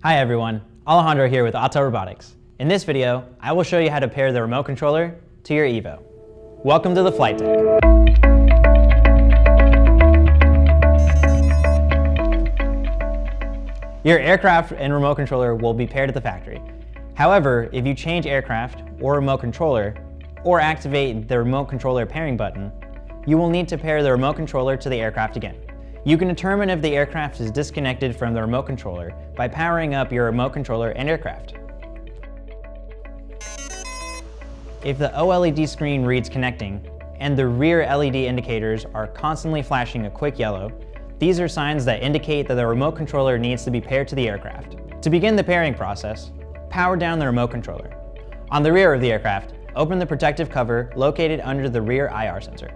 Hi everyone, Alejandro here with Autel Robotics. In this video, I will show you how to pair the remote controller to your EVO. Welcome to the flight deck. Your aircraft and remote controller will be paired at the factory. However, if you change aircraft or remote controller, or activate the remote controller pairing button, you will need to pair the remote controller to the aircraft again. You can determine if the aircraft is disconnected from the remote controller by powering up your remote controller and aircraft. If the OLED screen reads connecting and the rear LED indicators are constantly flashing a quick yellow, these are signs that indicate that the remote controller needs to be paired to the aircraft. To begin the pairing process, power down the remote controller. On the rear of the aircraft, open the protective cover located under the rear IR sensor.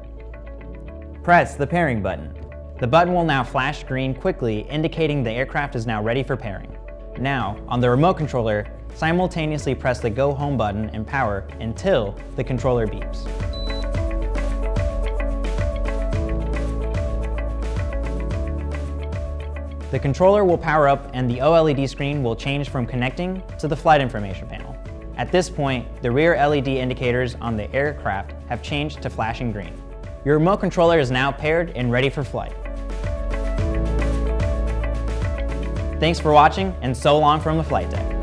Press the pairing button. The button will now flash green quickly, indicating the aircraft is now ready for pairing. Now, on the remote controller, simultaneously press the Go Home button and power until the controller beeps. The controller will power up and the OLED screen will change from connecting to the flight information panel. At this point, the rear LED indicators on the aircraft have changed to flashing green. Your remote controller is now paired and ready for flight. Thanks for watching, and so long from the flight deck.